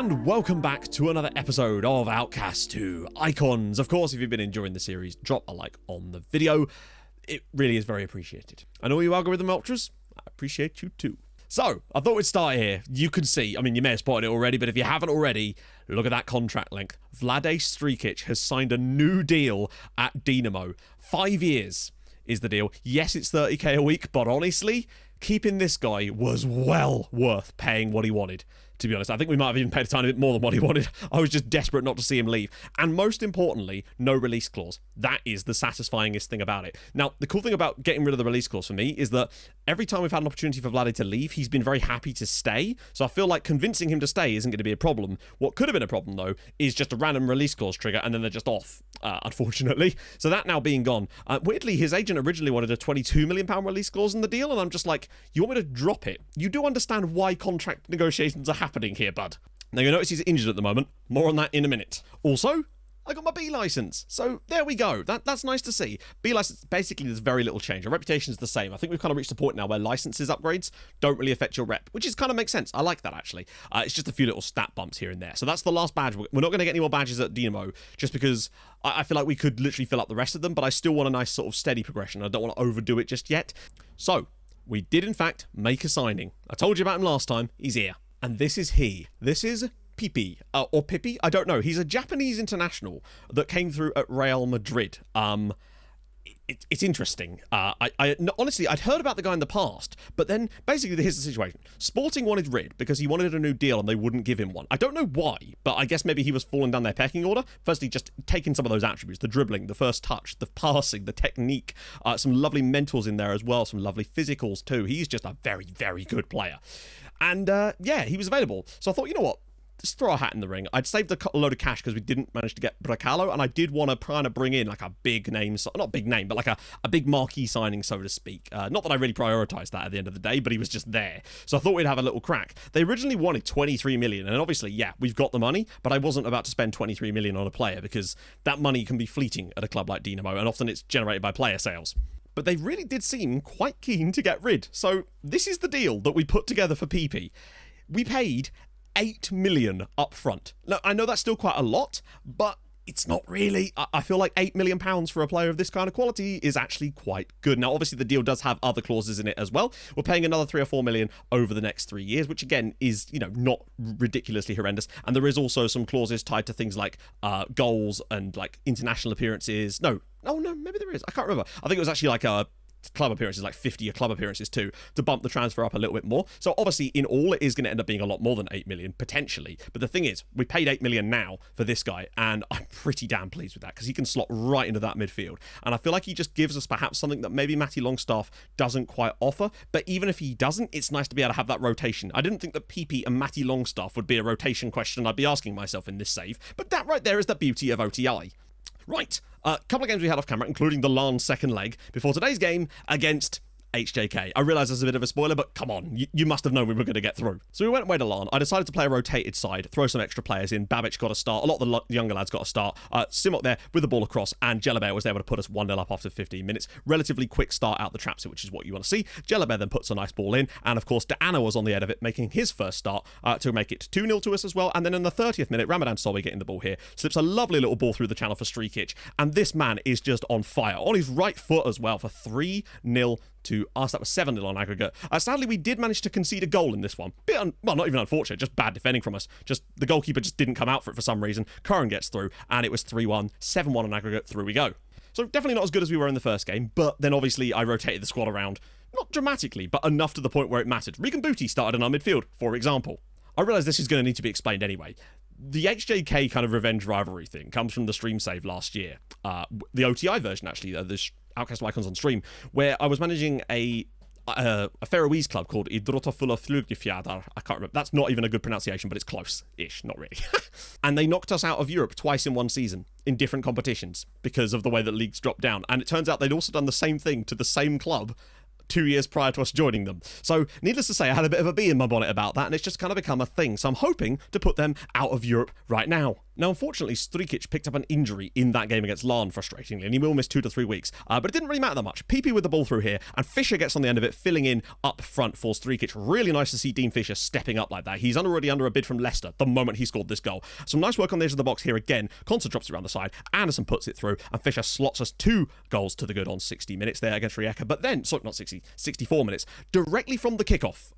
and welcome back to another episode of Outcasts 2 Icons. Of course, if you've been enjoying the series, drop a like on the video. It really is very appreciated. And all you algorithm ultras, I appreciate you too. So, I thought we'd start here. You can see, I mean, you may have spotted it already, but if you haven't already, look at that contract length. Vlade Strikic has signed a new deal at Dinamo. 5 years is the deal. Yes, it's 30k a week, but honestly, keeping this guy was well worth paying what he wanted. To be honest, I think we might have even paid a tiny bit more than what he wanted. I was just desperate not to see him leave. And most importantly, no release clause. That is the satisfyingest thing about it. Now, the cool thing about getting rid of the release clause for me is that every time we've had an opportunity for Vlade to leave, he's been very happy to stay. So I feel like convincing him to stay isn't going to be a problem. What could have been a problem, though, is just a random release clause trigger, and then they're just off, unfortunately. So that now being gone. Weirdly, his agent originally wanted a £22 million release clause in the deal, and I'm just like, you want me to drop it? You do understand why contract negotiations are happening here, bud. Now, you'll notice he's injured at the moment. More on that in a minute. Also, I got my B license. So there we go. That's nice to see. B license, basically there's very little change. Our reputation is the same. I think we've kind of reached a point now where licenses upgrades don't really affect your rep, which is kind of makes sense. I like that actually. It's just a few little stat bumps here and there. So that's the last badge. We're not going to get any more badges at Dinamo just because I feel like we could literally fill up the rest of them, but I still want a nice sort of steady progression. I don't want to overdo it just yet. So we did in fact make a signing. I told you about him last time. He's here. And this is he. This is Pipi, or Pippi, I don't know. He's a Japanese international that came through at Real Madrid. It's interesting. Honestly, I'd heard about the guy in the past, but then basically here's the situation. Sporting wanted rid because he wanted a new deal and they wouldn't give him one. I don't know why, but I guess maybe he was falling down their pecking order. Firstly, just taking some of those attributes, the dribbling, the first touch, the passing, the technique, some lovely mentals in there as well, some lovely physicals too. He's just a very, very good player. And yeah, he was available. So I thought, you know what? Just throw a hat in the ring. I'd saved a load of cash because we didn't manage to get Bracalo, and I did want to kind of bring in like a big name, not big name, but like a big marquee signing, so to speak. Not that I really prioritized that at the end of the day, but he was just there. So I thought we'd have a little crack. They originally wanted 23 million, and obviously, yeah, we've got the money, but I wasn't about to spend 23 million on a player because that money can be fleeting at a club like Dinamo, and often it's generated by player sales. But they really did seem quite keen to get rid. So this is the deal that we put together for PP. We paid 8 million up front. Now, I know that's still quite a lot, but it's not really. I feel like £8 million for a player of this kind of quality is actually quite good. Now, obviously, the deal does have other clauses in it as well. We're paying another 3 or 4 million over the next 3 years, which again is, you know, not ridiculously horrendous. And there is also some clauses tied to things like goals and like international appearances. No, maybe there is. I can't remember. I think it was actually like a club appearances, like 50 club appearances too, to bump the transfer up a little bit more. So obviously in all it is going to end up being a lot more than 8 million potentially, but the thing is we paid 8 million now for this guy, and I'm pretty damn pleased with that because he can slot right into that midfield, and I feel like he just gives us perhaps something that maybe Matty Longstaff doesn't quite offer. But even if he doesn't, it's nice to be able to have that rotation. I didn't think that PP and Matty Longstaff would be a rotation question I'd be asking myself in this save, but that right there is the beauty of OTI. Right, a couple of games we had off camera, including the LAN second leg, before today's game against HJK. I realise there's a bit of a spoiler, but come on, you must have known we were going to get through. So we went away to LAN. I decided to play a rotated side, throw some extra players in. Babic got a start. A lot of the younger lads got a start. Simok there with the ball across, and Jellebear was able to put us 1-0 up after 15 minutes. Relatively quick start out the traps, which is what you want to see. Jellebear then puts a nice ball in, and of course, Deanna was on the end of it, making his first start to make it 2-0 to us as well. And then in the 30th minute, Ramadan Solby getting the ball here, slips a lovely little ball through the channel for Strikic, and this man is just on fire. On his right foot as well for 3-0 to us. That was 7-0 on aggregate. Sadly, we did manage to concede a goal in this one. Well, not even unfortunate, just bad defending from us. Just the goalkeeper just didn't come out for it for some reason. Curran gets through, and it was 3-1, 7-1 on aggregate. Through we go. So definitely not as good as we were in the first game, but then obviously I rotated the squad around, not dramatically, but enough to the point where it mattered. Regan Booty started in our midfield, for example. I realise this is going to need to be explained anyway. The HJK kind of revenge rivalry thing comes from the stream save last year. The OTI version, actually, the Outcast Icons on stream, where I was managing a Faroese club called Idrottafula Flugifjadar. I can't remember. That's not even a good pronunciation, but it's close-ish, not really. And they knocked us out of Europe twice in one season in different competitions because of the way that leagues dropped down. And it turns out they'd also done the same thing to the same club 2 years prior to us joining them. So needless to say, I had a bit of a bee in my bonnet about that, and it's just kind of become a thing. So I'm hoping to put them out of Europe right now. Now, unfortunately, Strikic picked up an injury in that game against Larn, frustratingly, and he will miss 2 to 3 weeks. But it didn't really matter that much. PP with the ball through here, and Fisher gets on the end of it, filling in up front for Strikic. Really nice to see Dean Fisher stepping up like that. He's already under a bid from Leicester the moment he scored this goal. Some nice work on the edge of the box here again. Conser drops it around the side. Anderson puts it through, and Fisher slots us 2 goals to the good on 60 minutes there against Rijeka. But then, sorry, not 60, 64 minutes, directly from the kickoff.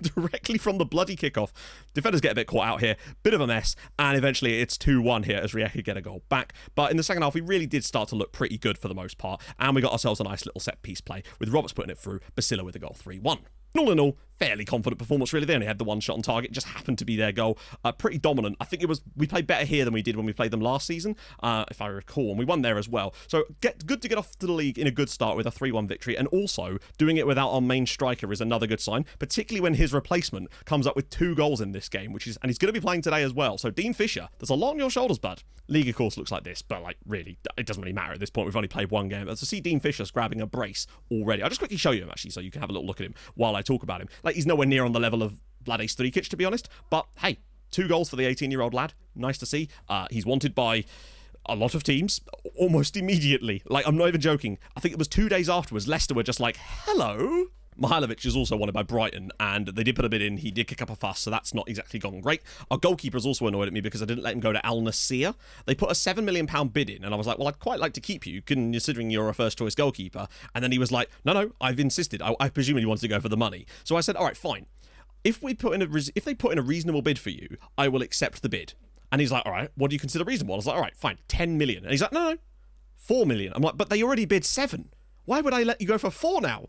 Directly from the bloody kickoff. Defenders get a bit caught out here. Bit of a mess. And eventually it's 2-1 here as Rijeka get a goal back. But in the second half, we really did start to look pretty good for the most part. And we got ourselves a nice little set piece play with Roberts putting it through, Basila with a goal 3-1. All in all, fairly confident performance, really. They only had the one shot on target. It just happened to be their goal. Pretty dominant. I think we played better here than we did when we played them last season, if I recall, and we won there as well. So good to get off to the league in a good start with a 3-1 victory, and also doing it without our main striker is another good sign, particularly when his replacement comes up with 2 goals in this game, and he's going to be playing today as well. So Dean Fisher, there's a lot on your shoulders, bud. League, of course, looks like this, but really, it doesn't really matter at this point. We've only played 1 game. To see Dean Fisher's grabbing a brace already, I'll just quickly show you him, actually, so you can have a little look at him while I talk about him. He's nowhere near on the level of Vlade Strikic, to be honest, but hey, 2 goals for the 18-year-old lad. Nice to see. He's wanted by a lot of teams almost immediately. I'm not even joking. I think it was 2 days afterwards, Leicester were just like, hello. Mihailovic is also wanted by Brighton, and they did put a bid in. He did kick up a fuss, so that's not exactly gone great. Our goalkeeper is also annoyed at me because I didn't let him go to Al Nassr. They put a £7 million bid in, and I was like, well, I'd quite like to keep you, considering you're a first-choice goalkeeper. And then he was like, no, I've insisted. I presumably wanted to go for the money. So I said, all right, fine. If they put in a reasonable bid for you, I will accept the bid. And he's like, all right, what do you consider reasonable? I was like, all right, fine, 10 million. And he's like, no, 4 million. I'm like, but they already bid 7. Why would I let you go for 4 now?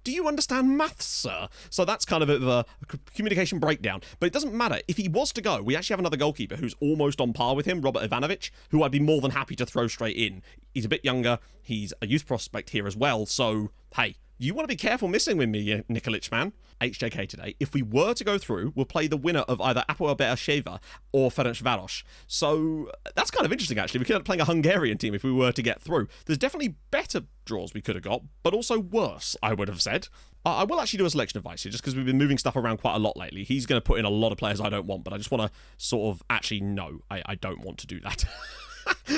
Do you understand maths, sir? So that's kind of a communication breakdown. But it doesn't matter. If he was to go, we actually have another goalkeeper who's almost on par with him, Robert Ivanovic, who I'd be more than happy to throw straight in. He's a bit younger. He's a youth prospect here as well. So, hey, you want to be careful missing with me, Nikolic, man. HJK today. If we were to go through, we'll play the winner of either Apoel Beersheva or Ferencvaros. So that's kind of interesting, actually. We could end up playing a Hungarian team if we were to get through. There's definitely better draws we could have got, but also worse, I would have said. I will actually do a selection advice here, just because we've been moving stuff around quite a lot lately. He's going to put in a lot of players I don't want, but I just want to sort of actually, no, I don't want to do that.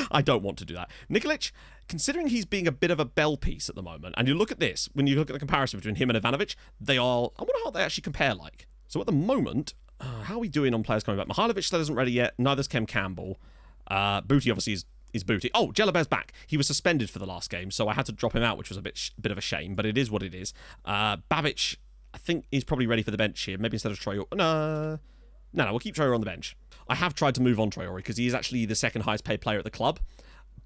I don't want to do that. Nikolic, considering he's being a bit of a bell piece at the moment, and you look at this, when you look at the comparison between him and Ivanovic, I wonder how they actually compare like. So at the moment, how are we doing on players coming back? Mihailovic still isn't ready yet, neither's Kem Campbell. Booty obviously is Booty. Oh, Jelaber's back. He was suspended for the last game, so I had to drop him out, which was a bit of a shame, but it is what it is. Babic, I think he's probably ready for the bench here, maybe instead of Troy. No, we'll keep Troyer on the bench. I have tried to move on Traore because he is actually the second highest paid player at the club.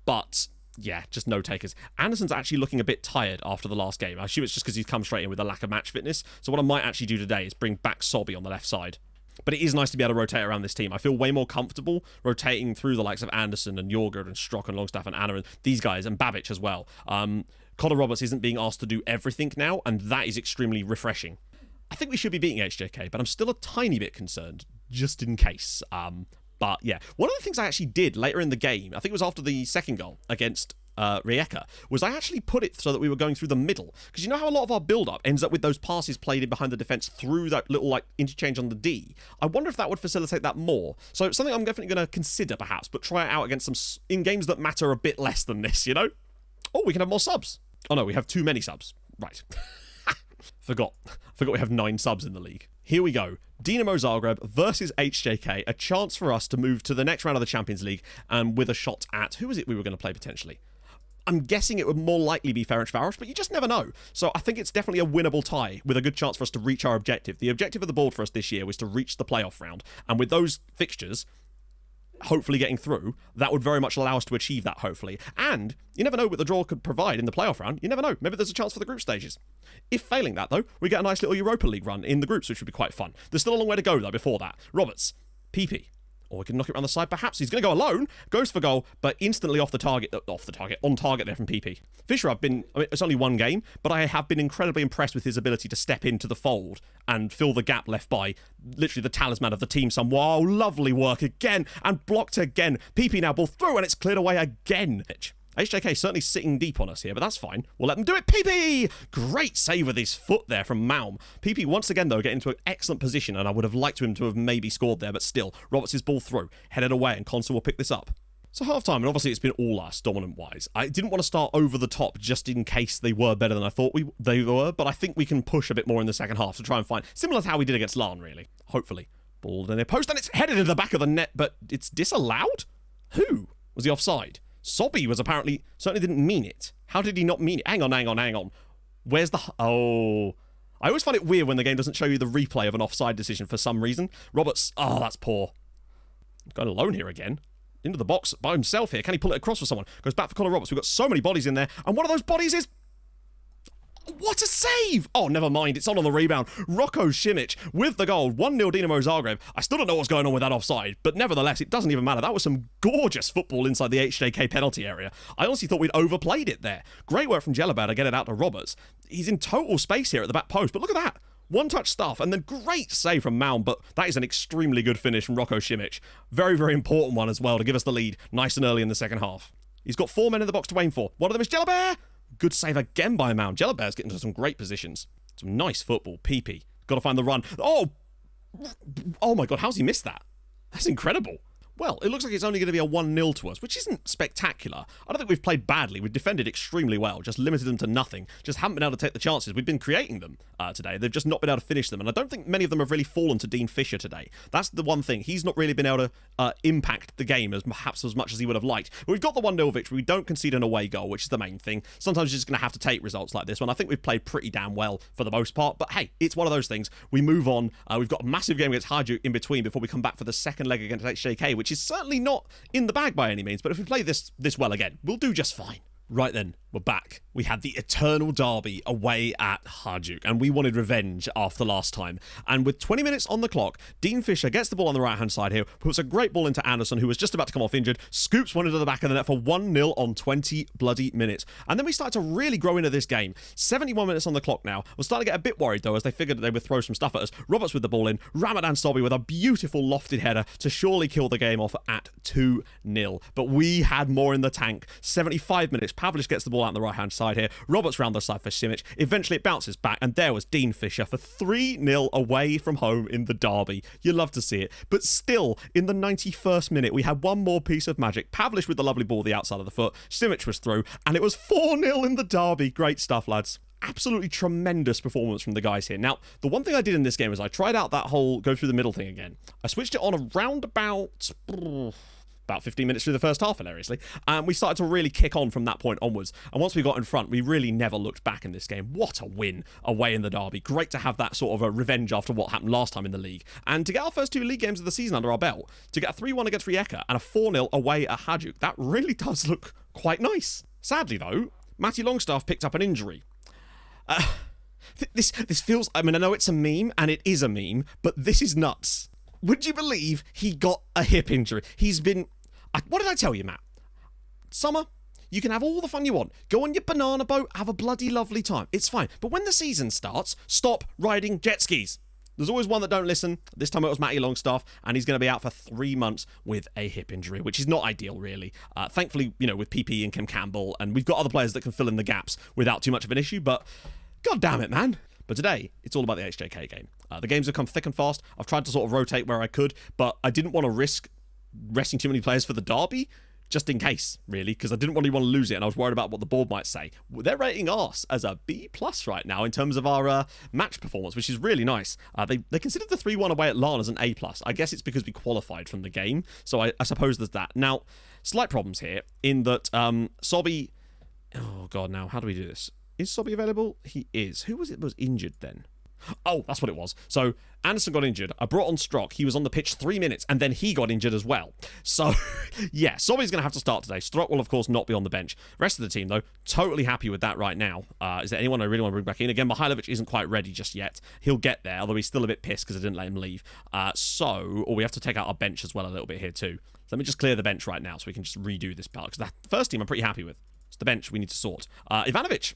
But, yeah, just no takers. Anderson's actually looking a bit tired after the last game. I assume it's just because he's come straight in with a lack of match fitness. So what I might actually do today is bring back Sobby on the left side. But it is nice to be able to rotate around this team. I feel way more comfortable rotating through the likes of Anderson and Jorgard and Strock and Longstaff and Anna and these guys and Babic as well. Connor Roberts isn't being asked to do everything now, and that is extremely refreshing. I think we should be beating HJK, but I'm still a tiny bit concerned, just in case. But yeah, one of the things I actually did later in the game, I think it was after the second goal against Rijeka, was I actually put it so that we were going through the middle. Because you know how a lot of our build-up ends up with those passes played in behind the defence through that little interchange on the D. I wonder if that would facilitate that more. So something I'm definitely going to consider perhaps, but try it out against in games that matter a bit less than this, you know? Oh, we can have more subs. Oh no, we have too many subs. Right. Forgot we have 9 subs in the league. Here we go. Dinamo Zagreb versus HJK. A chance for us to move to the next round of the Champions League and with a shot at... Who is it we were going to play potentially? I'm guessing it would more likely be Ferencvaros, but you just never know. So I think it's definitely a winnable tie with a good chance for us to reach our objective. The objective of the board for us this year was to reach the playoff round. And with those fixtures... hopefully getting through, that would very much allow us to achieve that, hopefully. And you never know what the draw could provide in the playoff round. You never know. Maybe there's a chance for the group stages. If failing that, though, we get a nice little Europa League run in the groups, which would be quite fun. There's still a long way to go, though, before that. Roberts, PP. Or we can knock it around the side, perhaps. He's going to go alone, goes for goal, but instantly on target there from PP. Fisher, it's only one game, but I have been incredibly impressed with his ability to step into the fold and fill the gap left by literally the talisman of the team. Wow, lovely work again, and blocked again. PP now ball through, and it's cleared away again. HJK certainly sitting deep on us here, but that's fine. We'll let them do it. PP! Great save with his foot there from Malm. PP once again, though, getting into an excellent position, and I would have liked him to have maybe scored there, but still, Roberts' ball through, headed away, and Consul will pick this up. So half-time, and obviously it's been all us, dominant-wise. I didn't want to start over the top just in case they were better than I thought they were, but I think we can push a bit more in the second half to try and find, similar to how we did against Larn, really. Hopefully. Ball in their post, and it's headed to the back of the net, but it's disallowed? Who? Was he offside? Sobby was apparently, certainly didn't mean it. How did he not mean it? Hang on. Where's the... Oh... I always find it weird when the game doesn't show you the replay of an offside decision for some reason. Roberts... Oh, that's poor. Going alone here again. Into the box by himself here. Can he pull it across for someone? Goes back for Connor Roberts. We've got so many bodies in there. And one of those bodies is... What a save! Oh, never mind. It's on the rebound. Rocco Simic with the goal. 1-0 Dinamo Zagreb. I still don't know what's going on with that offside, but nevertheless, it doesn't even matter. That was some gorgeous football inside the HJK penalty area. I honestly thought we'd overplayed it there. Great work from Jellerbad to get it out to Roberts. He's in total space here at the back post, but look at that. One-touch stuff, and then great save from Malm, but that is an extremely good finish from Rocco Simic. Very, very important one as well to give us the lead nice and early in the second half. He's got 4 men in the box to aim for. One of them is Jellerbad. Good save again by Malm. Jellerbad's getting into some great positions. Some nice football. PP. Got to find the run. Oh my God, how's he missed that? That's incredible. Well, it looks like it's only going to be a 1-0 to us, which isn't spectacular. I don't think we've played badly. We've defended extremely well, just limited them to nothing. Just haven't been able to take the chances. We've been creating them today. They've just not been able to finish them, and I don't think many of them have really fallen to Dean Fisher today. That's the one thing. He's not really been able to impact the game perhaps as much as he would have liked. But we've got the 1-0 victory. We don't concede an away goal, which is the main thing. Sometimes you're just going to have to take results like this one. I think we've played pretty damn well for the most part, but hey, it's one of those things. We move on. We've got a massive game against Hajduk in between before we come back for the second leg against HJK, which is certainly not in the bag by any means, but if we play this well again, we'll do just fine. Right then, we're back. We had the eternal derby away at Hajduk, and we wanted revenge after last time. And with 20 minutes on the clock, Dean Fisher gets the ball on the right-hand side here, puts a great ball into Anderson, who was just about to come off injured, scoops one into the back of the net for 1-0 on 20 bloody minutes. And then we start to really grow into this game. 71 minutes on the clock now. We're starting to get a bit worried, though, as they figured that they would throw some stuff at us. Roberts with the ball in, Ramadan Sobby with a beautiful lofted header to surely kill the game off at 2-0. But we had more in the tank. 75 minutes. Pavlich gets the ball out on the right-hand side here. Roberts round the side for Simic. Eventually it bounces back, and there was Dean Fisher for 3-0 away from home in the derby. You love to see it. But still, in the 91st minute, we had one more piece of magic. Pavlich with the lovely ball the outside of the foot. Simic was through, and it was 4-0 in the derby. Great stuff, lads. Absolutely tremendous performance from the guys here. Now, the one thing I did in this game is I tried out that whole go through the middle thing again. I switched it on around about 15 minutes through the first half, hilariously. And we started to really kick on from that point onwards. And once we got in front, we really never looked back in this game. What a win away in the derby. Great to have that sort of a revenge after what happened last time in the league. And to get our first 2 league games of the season under our belt, to get a 3-1 against Rijeka and a 4-0 away at Hajduk, that really does look quite nice. Sadly, though, Matty Longstaff picked up an injury. This feels... I mean, I know it's a meme, and it is a meme, but this is nuts. Would you believe he got a hip injury? He's been... What did I tell you, Matt? Summer, you can have all the fun you want. Go on your banana boat, have a bloody lovely time. It's fine. But when the season starts, stop riding jet skis. There's always one that don't listen. This time it was Matty Longstaff, and he's going to be out for 3 months with a hip injury, which is not ideal, really. Thankfully, you know, with PP and Kim Campbell, and we've got other players that can fill in the gaps without too much of an issue, but god damn it, man. But today, it's all about the HJK game. The games have come thick and fast. I've tried to sort of rotate where I could, but I didn't want to risk resting too many players for the derby, just in case, really, because I didn't really want to lose it, and I was worried about what the board might say. They're rating us as a B+ right now in terms of our match performance, which is really nice. They considered the 3-1 away at Larn as an A+. I guess it's because we qualified from the game, so I suppose there's that. Now, slight problems here in that Sobby... Oh, God, now, how do we do this? Is Sobby available? He is. Who was it that was injured then? Oh, that's what it was. So, Anderson got injured. I brought on Strock. He was on the pitch 3 minutes, and then he got injured as well. So, yeah, Sobby's going to have to start today. Strock will, of course, not be on the bench. Rest of the team, though, totally happy with that right now. Is there anyone I really want to bring back in? Again, Mihailovic isn't quite ready just yet. He'll get there, although he's still a bit pissed because I didn't let him leave. Or we have to take out our bench as well a little bit here, too. So let me just clear the bench right now so we can just redo this part, because the first team I'm pretty happy with. It's the bench we need to sort. Ivanovic.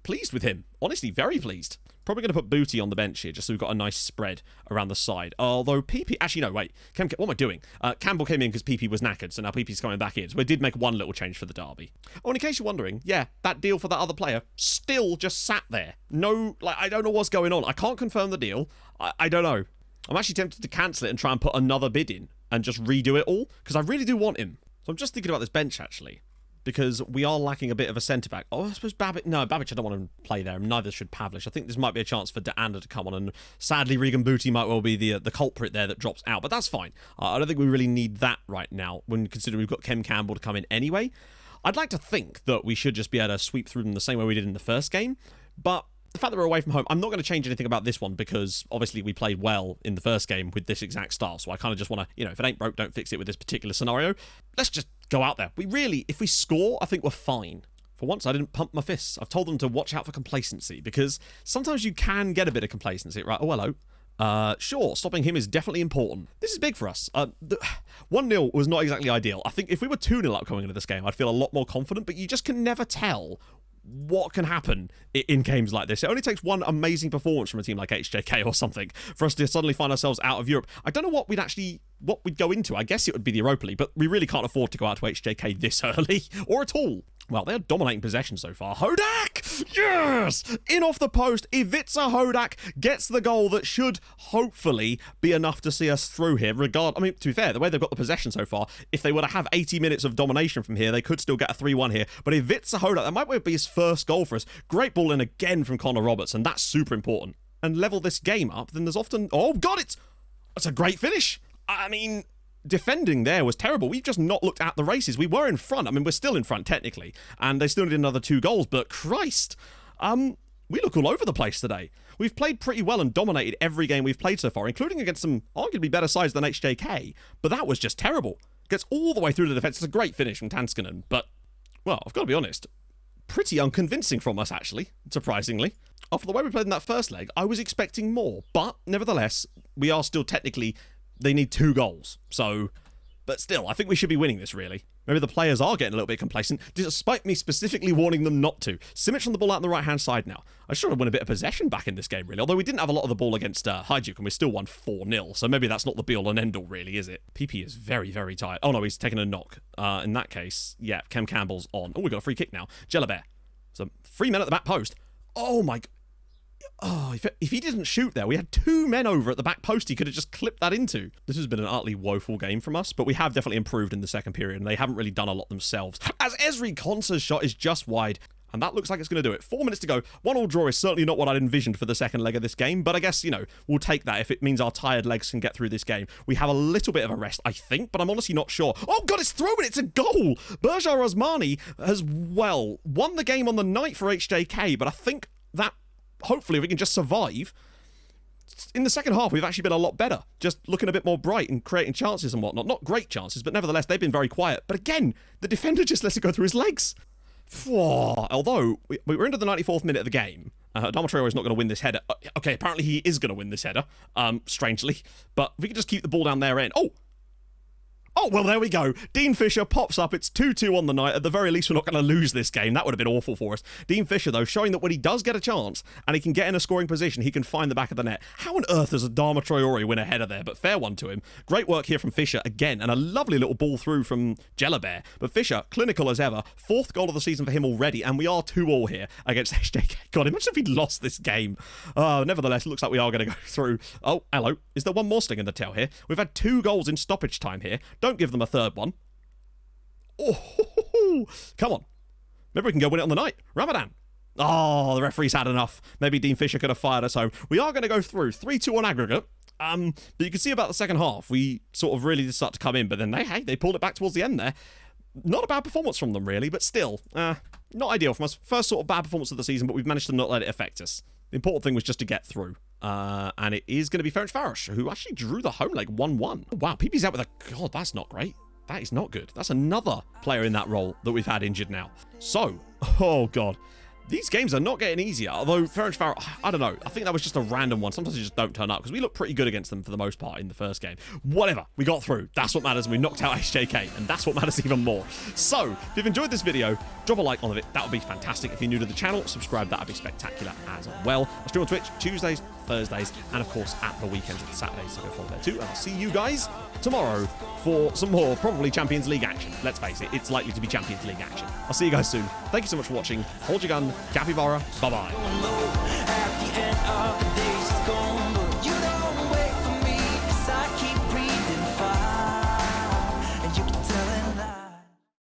pleased with him. Honestly, very pleased. Probably going to put Booty on the bench here, just so we've got a nice spread around the side. Although PP... Actually, no, wait. What am I doing? Campbell came in because PP was knackered, so now PP's coming back in. So we did make one little change for the derby. Oh, and in case you're wondering, yeah, that deal for that other player still just sat there. No, like, I don't know what's going on. I can't confirm the deal. I don't know. I'm actually tempted to cancel it and try and put another bid in and just redo it all, because I really do want him. So I'm just thinking about this bench, actually, because we are lacking a bit of a centre-back. Oh, I suppose Babic... No, Babic I don't want to play there, and neither should Pavlich. I think this might be a chance for Deanda to come on, and sadly, Regan Booty might well be the culprit there that drops out, but that's fine. I don't think we really need that right now, when considering we've got Kem Campbell to come in anyway. I'd like to think that we should just be able to sweep through them the same way we did in the first game, but the fact that we're away from home, I'm not going to change anything about this one, because obviously we played well in the first game with this exact style, so I kind of just want to, you know, if it ain't broke, don't fix it with this particular scenario. Let's just go out there. We really, if we score, I think we're fine. For once, I didn't pump my fists. I've told them to watch out for complacency, because sometimes you can get a bit of complacency, right? Oh, hello. Sure, stopping him is definitely important. This is big for us. 1-0 was not exactly ideal. I think if we were 2-0 up coming into this game, I'd feel a lot more confident, but you just can never tell what can happen in games like this. It only takes one amazing performance from a team like HJK or something for us to suddenly find ourselves out of Europe. I don't know what we'd go into. I guess it would be the Europa League, but we really can't afford to go out to HJK this early, or at all. Well, they're dominating possession so far. Hodak! Yes! In off the post, Ivica Hodak gets the goal that should hopefully be enough to see us through here. I mean, to be fair, the way they've got the possession so far, if they were to have 80 minutes of domination from here, they could still get a 3-1 here. But Ivica Hodak, that might be his first goal for us. Great ball in again from Connor Roberts, and that's super important. And level this game up, then there's often... Oh, God, it's a great finish. I mean... Defending there was terrible. We've just not looked at the races. We were in front. I mean, we're still in front technically, and they still need another 2 goals, but Christ, we look all over the place today. We've played pretty well and dominated every game we've played so far, including against some arguably better sides than HJK, but that was just terrible. Gets all the way through the defence. It's a great finish from Tanskanen, but, well, I've got to be honest, pretty unconvincing from us, actually, surprisingly. After the way we played in that first leg, I was expecting more, but nevertheless, we are still technically... They need 2 goals. So, but still, I think we should be winning this, really. Maybe the players are getting a little bit complacent, despite me specifically warning them not to. Simic on the ball out on the right-hand side now. I should have won a bit of possession back in this game, really. Although we didn't have a lot of the ball against Hajduk, and we still won 4-0. So maybe that's not the be-all and end-all, really, is it? PP is very, very tired. Oh, no, he's taking a knock. In that case, yeah, Kem Campbell's on. Oh, we got a free kick now. Jelabert. So 3 men at the back post. Oh, my God. Oh, if he didn't shoot there, we had 2 men over at the back post he could have just clipped that into. This has been an utterly woeful game from us, but we have definitely improved in the second period, and they haven't really done a lot themselves. As Esri Konsa's shot is just wide, and that looks like it's going to do it. 4 minutes to go. 1-1 draw is certainly not what I'd envisioned for the second leg of this game, but I guess, you know, we'll take that if it means our tired legs can get through this game. We have a little bit of a rest, I think, but I'm honestly not sure. Oh, God, it's thrown! It's a goal! Berjar Osmani has, well, won the game on the night for HJK, but I think that hopefully we can just survive. In the second half, we've actually been a lot better. Just looking a bit more bright and creating chances and whatnot. Not great chances, but nevertheless, they've been very quiet. But again, the defender just lets it go through his legs. Although, we were into the 94th minute of the game. Adama Traore is not going to win this header. Okay, apparently he is going to win this header, strangely. But if we could just keep the ball down their end. Oh, well, there we go. Dean Fisher pops up. It's 2-2 on the night. At the very least, we're not going to lose this game. That would have been awful for us. Dean Fisher, though, showing that when he does get a chance and he can get in a scoring position, he can find the back of the net. How on earth does Adama Traore win a header there? But fair one to him. Great work here from Fisher again, and a lovely little ball through from Jelabert. But Fisher, clinical as ever. 4th goal of the season for him already, and we are 2-2 here against HJK. God, imagine if we'd lost this game. Nevertheless, it looks like we are going to go through. Oh, hello. Is there one more sting in the tail here? We've had 2 goals in stoppage time here. Don't give them a 3rd one. Oh, come on. Maybe we can go win it on the night. Ramadan. Oh, the referee's had enough. Maybe Dean Fisher could have fired us home. We are going to go through 3-2 on aggregate. But you can see about the second half, we sort of really did start to come in, but then they pulled it back towards the end there. Not a bad performance from them, really, but still, not ideal from us. First sort of bad performance of the season, but we've managed to not let it affect us. The important thing was just to get through. And it is going to be Ferenc Varos, who actually drew the home leg 1-1. Wow, PP's out with a... God, that's not great. That is not good. That's another player in that role that we've had injured now. So, oh God. these games are not getting easier. Although, fair and fair, I don't know. I think that was just a random one. Sometimes they just don't turn up because we look pretty good against them for the most part in the first game. Whatever. We got through. That's what matters. And we knocked out HJK. And that's what matters even more. So, if you've enjoyed this video, drop a like on it. That would be fantastic. If you're new to the channel, subscribe. That would be spectacular as well. I stream on Twitch Tuesdays, Thursdays, and of course at the weekends and Saturdays. So go follow there too. And I'll see you guys tomorrow for some more, probably Champions League action. Let's face it, it's likely to be Champions League action. I'll see you guys soon. Thank you so much for watching. Hold your gun. Capybara. Bye-bye.